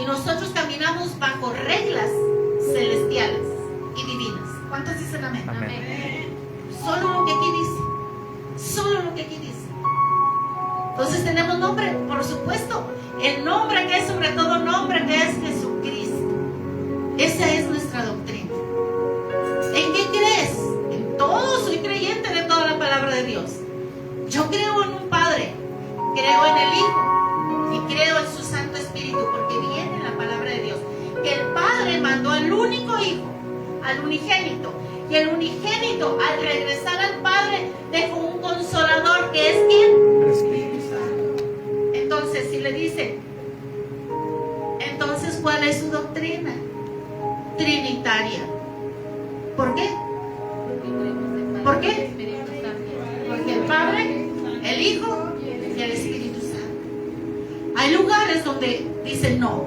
Y nosotros caminamos bajo reglas celestiales y divinas. ¿Cuántos dicen amén? Amén. Solo lo que aquí dice. Solo lo que aquí dice. Entonces tenemos nombre, por supuesto. El nombre que es sobre todo nombre, que es Jesucristo. Esa es nuestra doctrina. ¿En qué crees? En todo. Soy creyente de toda la palabra de Dios. Yo creo en un Padre, creo en el Hijo y creo en su Santo Espíritu, porque viene en la palabra de Dios que el Padre mandó al único Hijo al unigénito. Y el unigénito, al regresar al Padre, dejó un consolador que es ¿quién? El Espíritu Santo. Entonces, si le dice, entonces, ¿cuál es su doctrina? Trinitaria. ¿Por qué? ¿Por qué? Porque el Padre, el Hijo y el Espíritu Santo. Hay lugares donde dicen no,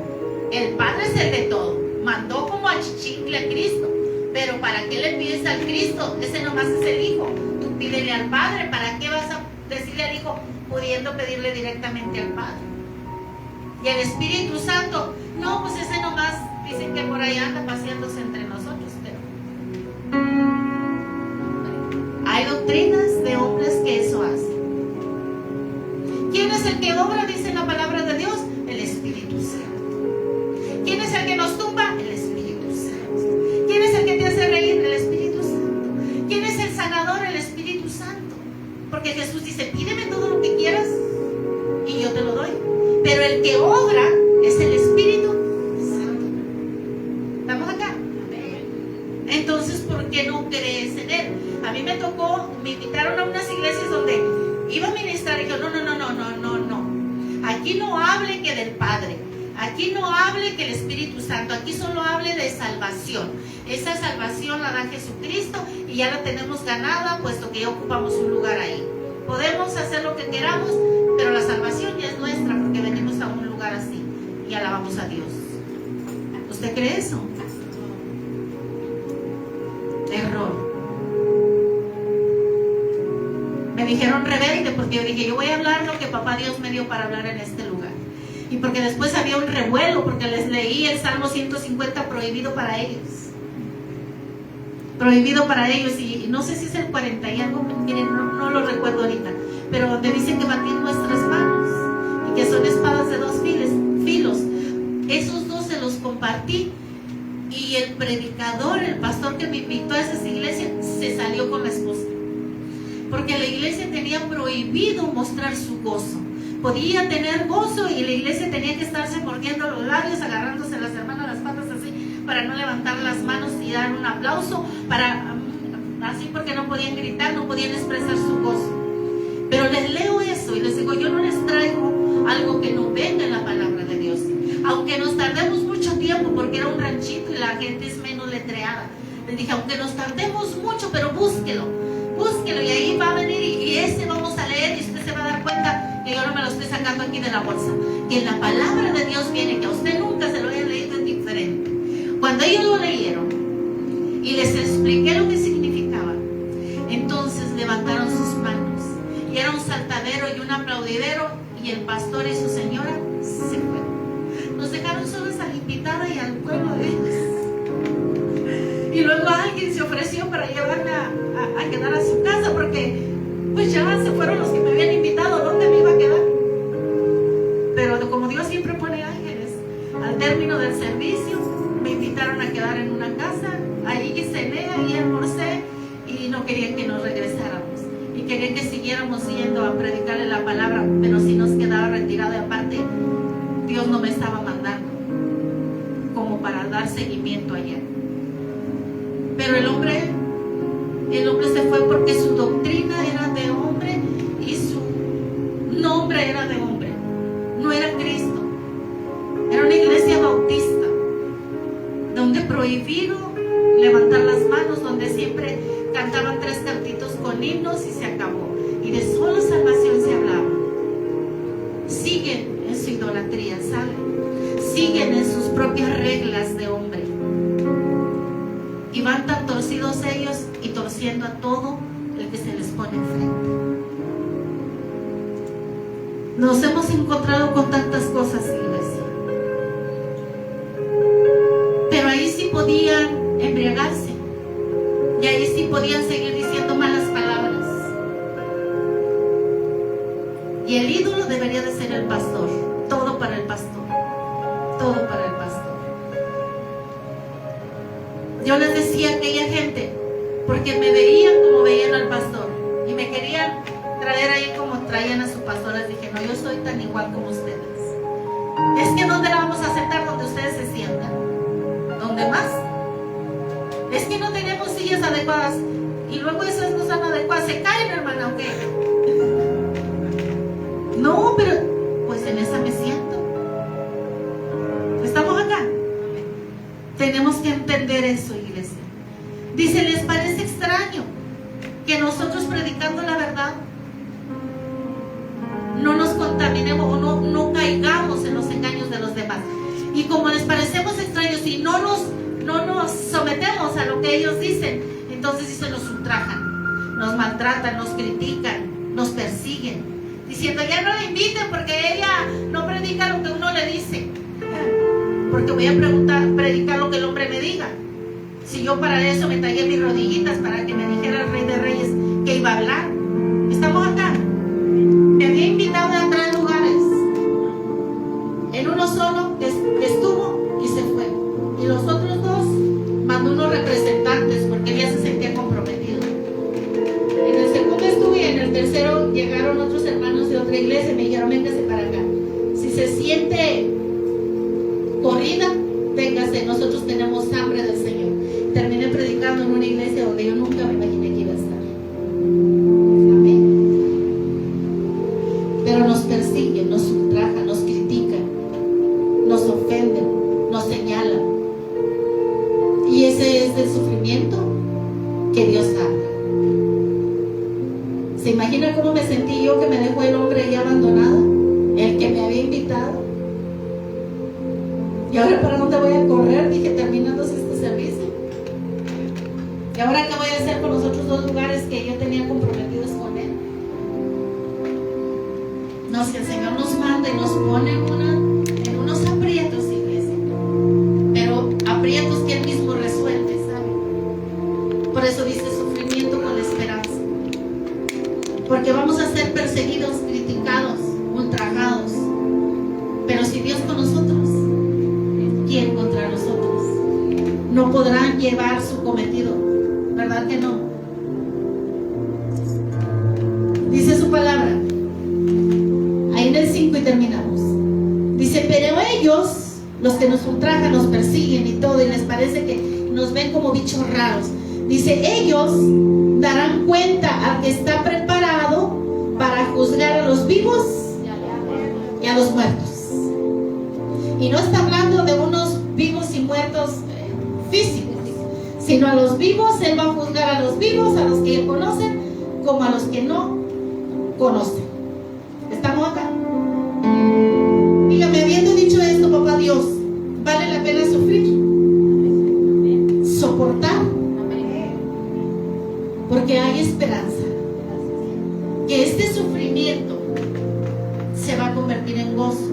el Padre es el de todo. Mandó como a chichincle a Cristo, pero ¿para qué le pides al Cristo? Ese nomás es el Hijo. Tú pídele al Padre. ¿Para qué vas a decirle al Hijo pudiendo pedirle directamente al Padre? Y el Espíritu Santo, no, pues ese nomás dicen que por ahí anda paseándose entre nosotros, pero hay doctrinas de hombres que eso hacen. ¿Quién es el que obra? Dice la palabra de Dios, el Espíritu Santo. ¿Quién es el que nos tumba? El Espíritu Santo. ¿Quién es el que te hace reír? El Espíritu Santo. ¿Quién es el sanador? El Espíritu Santo. Porque Jesús dice, pídeme todo lo que quieras y yo te lo doy. Pero el que obra es el Espíritu Santo. ¿Estamos acá? Entonces, ¿por qué no crees en Él? A mí me tocó, me invitaron a unas iglesias donde iba a ministrar y yo, no. Aquí no hable que del Padre. Aquí no hable que el Espíritu Santo. Aquí solo hable de salvación. Esa salvación la da Jesucristo y ya la tenemos ganada, puesto que ya ocupamos un lugar ahí. Podemos hacer lo que queramos, pero la salvación ya es nuestra porque venimos a un lugar así y alabamos a Dios. ¿Usted cree eso? Error. Me dijeron rebelde porque yo dije, yo voy a hablar lo que papá Dios me dio para hablar en este lugar. Y porque después había un revuelo, porque les leí el Salmo 150 prohibido para ellos. Prohibido para ellos, y no sé si es el 40 y algo, miren, no lo recuerdo ahorita, pero donde dice que batir nuestras manos y que son espadas de dos filos. Esos dos se los compartí y el predicador, el pastor que me invitó a esas iglesias, se salió con la esposa. Porque la iglesia tenía prohibido mostrar su gozo. Podía tener gozo y la iglesia tenía que estarse mordiendo los labios, agarrándose las hermanas las patas así, para no levantar las manos y dar un aplauso, así porque no podían gritar, no podían expresar su gozo. Pero les leo eso y les digo, yo no les traigo algo que no venga en la palabra de Dios. Aunque nos tardemos mucho tiempo, porque era un ranchito y la gente es menos letreada. Les dije, aunque nos tardemos mucho, pero búsquelo y ahí va a venir y ese vamos a leer y usted se va a dar cuenta que yo no me lo estoy sacando aquí de la bolsa, que en la palabra de Dios viene, que a usted nunca se lo haya leído es diferente. Cuando ellos lo leyeron y les expliqué lo que significaba, entonces levantaron sus manos y era un saltadero y un aplaudidero, y el pastor y su señora se fueron. Nos dejaron solos a la invitada y al pueblo de ellos. Y luego alguien se ofreció para llevarme a quedar a su casa, porque pues ya se fueron los que me habían invitado. ¿Dónde me iba a quedar? Pero como Dios siempre pone ángeles, al término del servicio me invitaron a quedar en una casa. Allí cené, ahí almorcé y no querían que nos regresáramos y querían que siguiéramos yendo a predicarle la palabra, pero si nos quedaba retirado, y aparte Dios no me estaba mandando como para dar seguimiento allá. Pero el hombre se fue porque su doctrina era de hombre y su nombre era de hombre. No era Cristo. Era una iglesia bautista, donde prohibido levantar las manos, donde siempre cantaban 3 cantitos con himnos y se acabó. Y de solo salvación se hablaba. Siguen en su idolatría, ¿saben? Siguen en sus propias reglas de hombre. Y van tan torcidos ellos y torciendo a todo el que se les pone enfrente. Nos hemos encontrado con tantas cosas, iglesia. Pero ahí sí podían embriagarse. Y ahí sí podían seguir diciendo malas palabras. Y el ídolo debería de ser el pastor. Todo para el pastor. Todo para el pastor. Yo les decía a aquella gente, porque me veían como veían al pastor y me querían traer ahí como traían a su pastor. Les dije, no, yo soy tan igual como ustedes. Es que ¿dónde la vamos a sentar? Donde ustedes se sientan. ¿Dónde más? Es que no tenemos sillas adecuadas. Y luego esas no son adecuadas, se caen, hermana, ¿ok? No, pero pues en esa me siento. ¿Estamos acá? Tenemos que entender eso, iglesia. Dice, ¿les parece extraño que nosotros predicando la verdad no nos contaminemos o no caigamos en los engaños de los demás? Y como les parecemos extraños y no nos sometemos a lo que ellos dicen, entonces dice, nos ultrajan, nos maltratan, nos critican, nos persiguen, diciendo, ya no la inviten porque ella no predica lo que uno le dice. Porque voy a predicar lo que el hombre me diga. Si yo para eso me tallé mis rodillitas para que me dijera el Rey de Reyes que iba a hablar. ¿Estamos acá? Me había invitado a 3 lugares. En uno solo estuvo y se fue. Y los otros 2 mandó unos representantes porque ella se sentía comprometido. En el segundo estuve y en el tercero llegaron otros hermanos de otra iglesia y me dijeron, véngase para acá. Si se siente corrida, véngase, nosotros tenemos hambre del Señor. Terminé predicando en una iglesia donde yo nunca me imaginé que iba a estar. Amén. Pero nos persiguen, nos ultrajan, nos critican, nos ofenden, nos señalan. Y ese es el sufrimiento que Dios habla. ¿Se imagina cómo me sentí yo que me dejó el hombre ahí abandonado? El que me había invitado. ¿Y ahora para dónde voy a correr? Dije, terminándose este servicio. ¿Y ahora qué voy a hacer con los otros 2 lugares que yo tenía comprometidos con Él? No, si el Señor nos manda y nos pone en unos aprietos, iglesia. Pero aprietos que Él mismo resuelve, ¿sabe? Por eso dice sufrimiento con esperanza. Porque vamos a ser perseguidos, criticados, ultrajados. Pero si Dios con nosotros, ¿quién contra nosotros? No podrán llevar su cometido, ¿verdad que no? Dice su palabra ahí en el 5 y terminamos. Dice, pero ellos, los que nos ultrajan, nos persiguen y todo, y les parece que nos ven como bichos raros, dice, ellos darán cuenta al que está preparado para juzgar a los vivos y a los muertos. Y no está hablando de unos vivos y muertos físicos, sino a los vivos. Él va a juzgar a los vivos, a los que conocen, como a los que no conocen. ¿Estamos acá? Dígame, habiendo dicho esto, papá Dios, ¿vale la pena sufrir? ¿Soportar? Porque hay esperanza. Que este sufrimiento se va a convertir en gozo.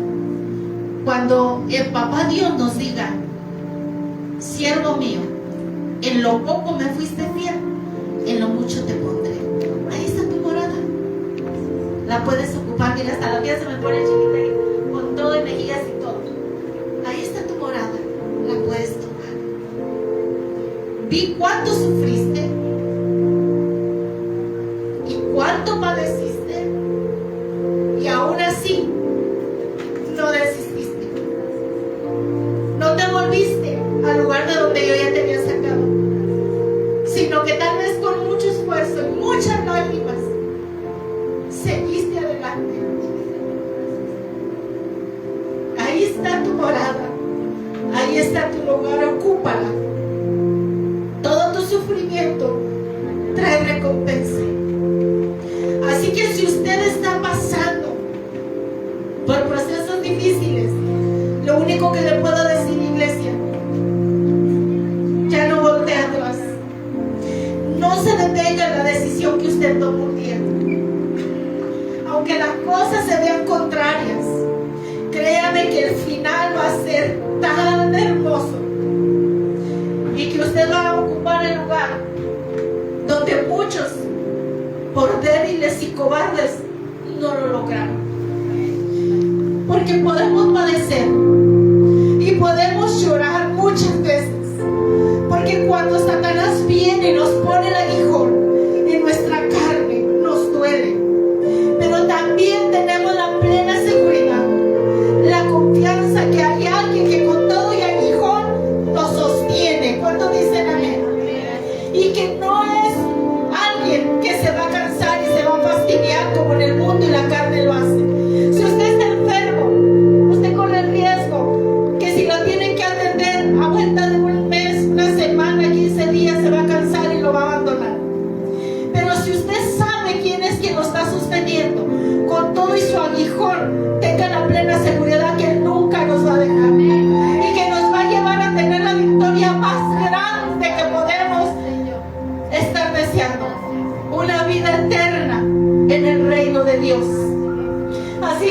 Cuando el papá Dios nos diga, siervo mío, en lo poco me fuiste fiel, en lo mucho te pondré. Ahí está tu morada. La puedes ocupar, mira, hasta la piel se me pone chiquita y con todo y mejillas y todo. Ahí está tu morada, la puedes tomar. Vi cuánto sufriste y cuánto padeciste, y aún así no desististe. No te volviste al lugar de donde yo ya te había sacado, sino que tal vez con mucho esfuerzo y muchas lágrimas seguiste adelante. Ahí está tu morada, ahí está tu lugar, ocúpala. Todo tu sufrimiento trae recompensa. Así que si usted está pasando por procesos difíciles, lo único que le puedo decir, iglesia, ya no voltee atrás. No se detenga en la decisión que usted tomó un día. Aunque las cosas se vean contrarias, créame que el final va a ser tan hermoso y que usted va a ocupar el lugar donde muchos, por débiles y cobardes, no lo lograron. Porque podemos padecer y podemos llorar muchas veces, porque cuando Satanás viene y nos pone el aguijón en nuestra carne, nos duele. Pero también tenemos la plena seguridad, la confianza que hay alguien que con todo y aguijón nos sostiene. ¿Cuántos dicen amén?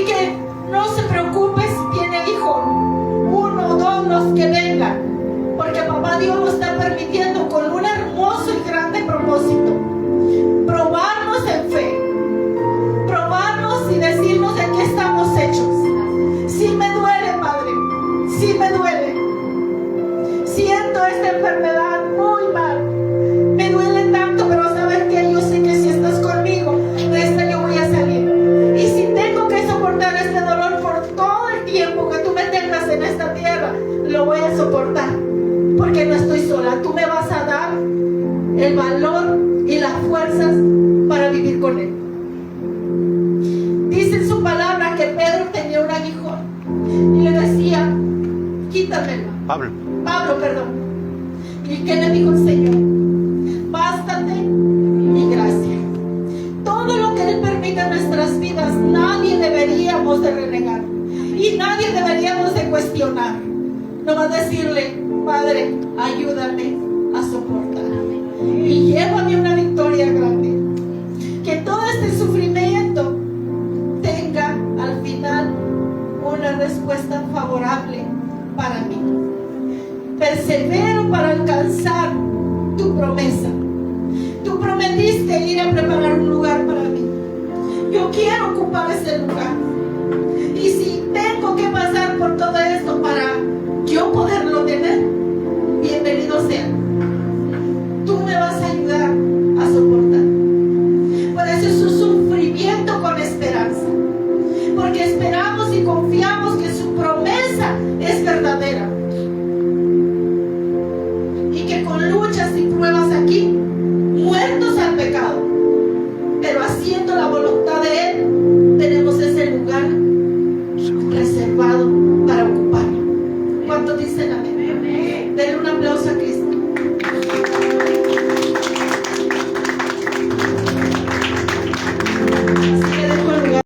Así que no se preocupes, tiene hijo, 1 o 2 los que vengan, porque papá Dios lo está permitiendo con un hermoso y grande propósito: probarnos en fe, probarnos y decirnos de qué estamos hechos. Sí me duele, Padre, sí me duele. Siento esta enfermedad muy mal, me duele tanto, pero ¿sabes qué? Yo sé que si estás conmigo, de esta yo voy a salir. Y si tengo que soportar este dolor por todo el tiempo que tú me tengas en esta tierra, lo voy a soportar, porque no estoy sola. Tú me vas a dar el valor y las fuerzas para vivir con él. Dice en su palabra que Pedro tenía un aguijón y le decía: quítamelo. Pablo, perdón. ¿Y qué le dijo el Señor? Bástate mi gracia. Todo lo que Él permite en nuestras vidas, nadie deberíamos de renegar y nadie deberíamos de cuestionar. Nomás decirle: Padre, ayúdame a soportar y llévame una victoria grande. Que todo este sufrimiento tenga al final una respuesta favorable para mí. Persevero para alcanzar tu promesa. Tú prometiste ir a preparar un lugar para mí. Yo quiero ocupar ese lugar. Y si tengo que pasar por todo esto para yo poderlo tener, bienvenido sea. Tú me vas a ayudar a soportar. Por eso es un sufrimiento con esperanza. Porque esperamos y confiamos que su promesa es verdadera. Con luchas y pruebas aquí, muertos al pecado, pero haciendo la voluntad de Él, tenemos ese lugar